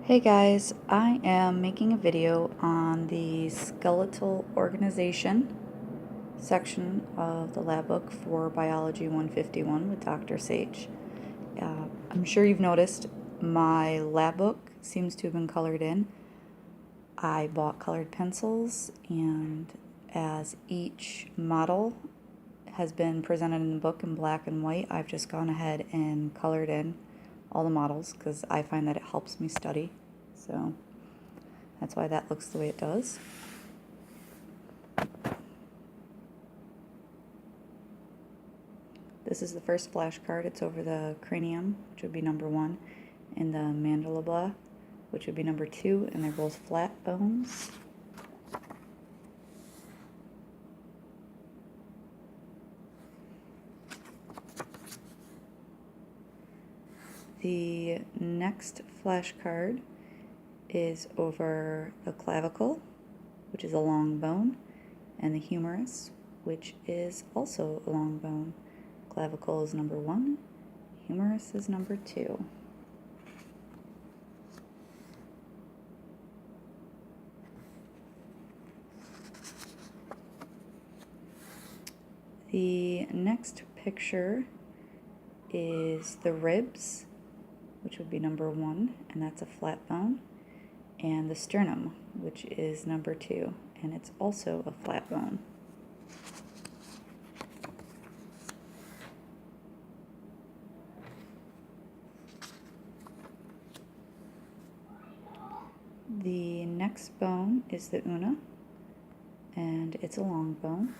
Hey guys, I am making a video on the skeletal organization section of the lab book for Biology 151 with Dr. Sage. I'm sure you've noticed my lab book seems to have been colored in. I bought colored pencils, and as each model has been presented in the book in black and white, I've just gone ahead and colored in all the models because I find that it helps me study. So that's why that looks the way it does. This is the first flashcard. It's over the cranium, which would be number 1, and the mandibular, which would be number 2, and they're both flat bones. The next flashcard is over the clavicle, which is a long bone, and the humerus, which is also a long bone. Clavicle is number 1, humerus is number 2. The next picture is the ribs, which would be number 1, and that's a flat bone, and the sternum, which is number 2, and it's also a flat bone. The next bone is the una, and it's a long bone.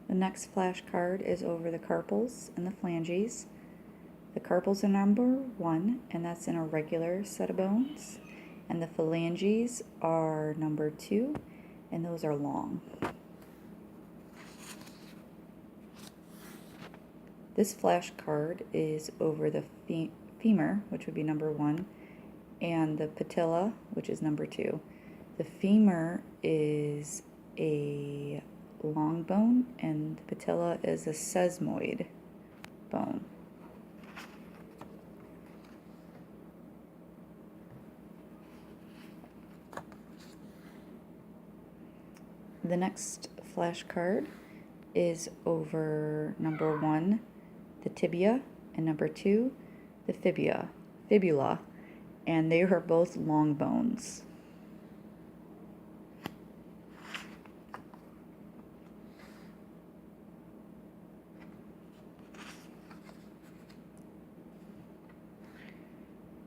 The next flashcard is over the carpals and the phalanges. The carpals are number 1, and that's an irregular set of bones. And the phalanges are number 2, and those are long. This flashcard is over the femur, which would be number 1, and the patella, which is number 2. The femur is a long bone, and the patella is a sesamoid bone. The next flashcard is over number 1, the tibia, and number 2, the fibula, and they are both long bones.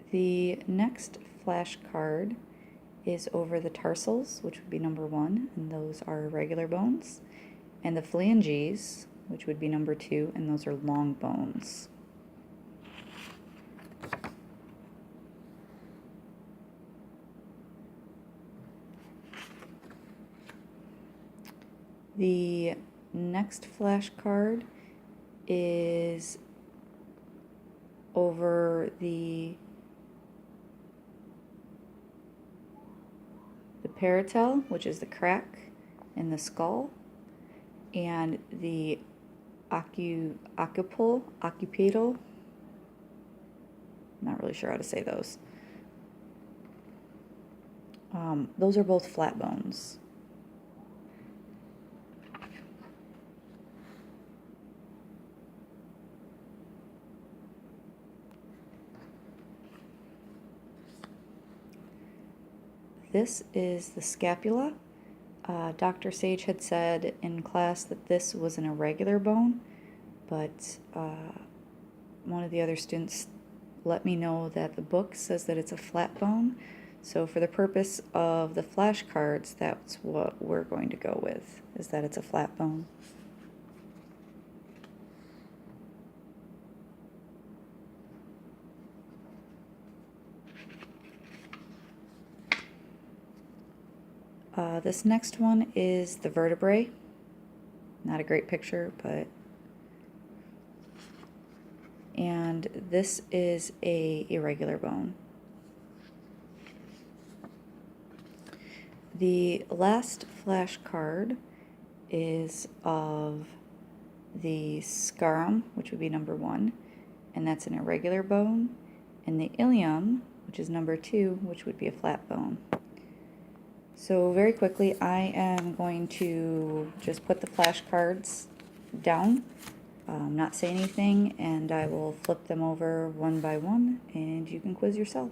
The next flashcard is over the tarsals, which would be number 1, and those are irregular bones, and the phalanges, which would be number 2, and those are long bones. The next flashcard is over the parietal, which is the crack in the skull, and the occipital, I'm not really sure how to say those. Those are both flat bones. This is the scapula. Dr. Sage had said in class that this was an irregular bone, but one of the other students let me know that the book says that it's a flat bone. So for the purpose of the flashcards, that's what we're going to go with, is that it's a flat bone. This next one is the vertebrae. Not a great picture, but... And this is a irregular bone. The last flashcard is of the scarum, which would be number 1, and that's an irregular bone, and the ilium, which is number 2, which would be a flat bone. So very quickly, I am going to just put the flashcards down, not say anything, and I will flip them over one by one, and you can quiz yourself.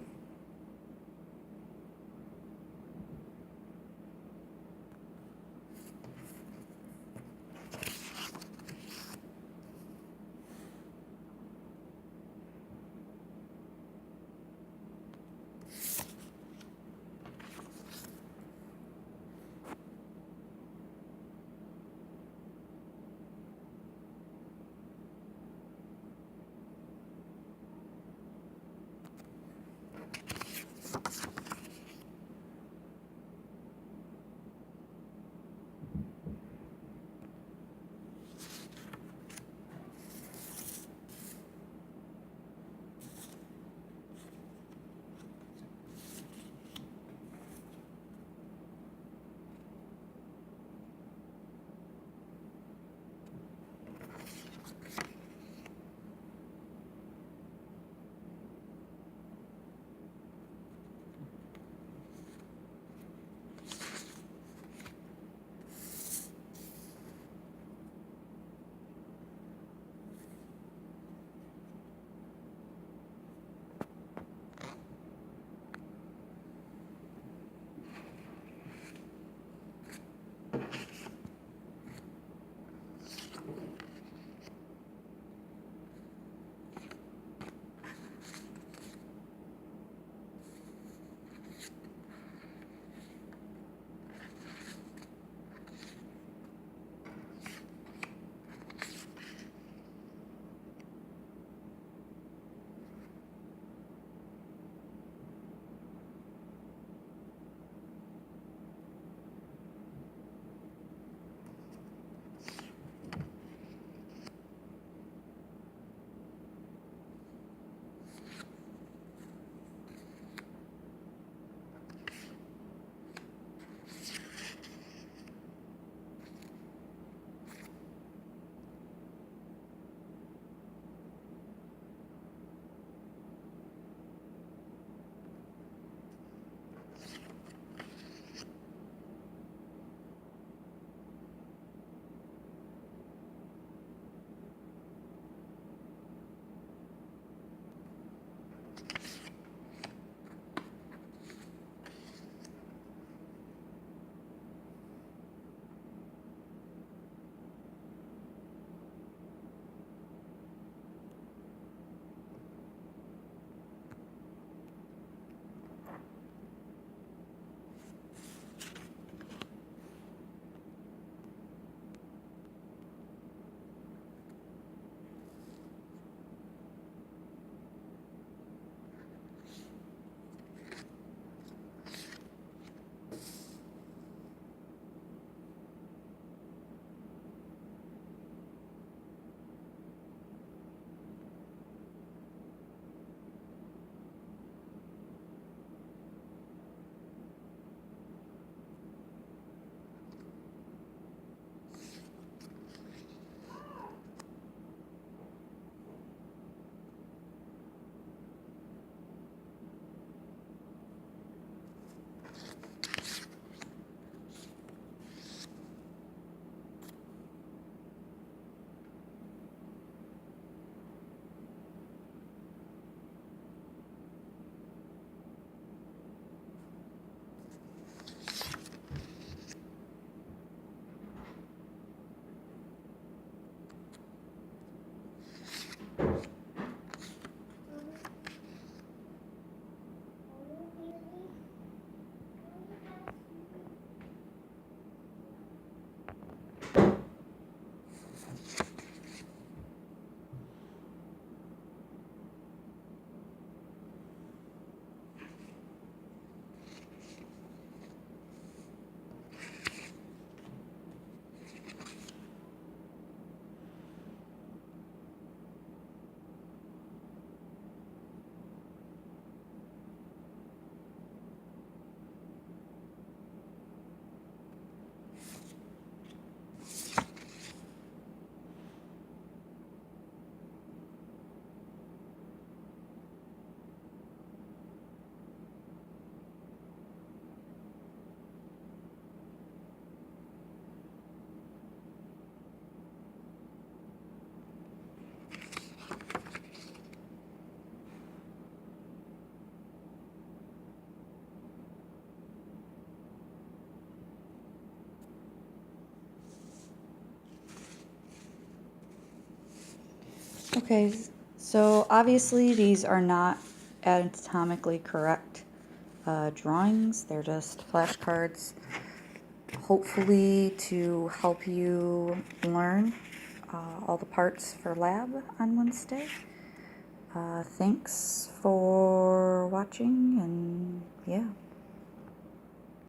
Okay, so obviously these are not anatomically correct drawings. They're just flashcards, hopefully to help you learn all the parts for lab on Wednesday. Thanks for watching, and yeah.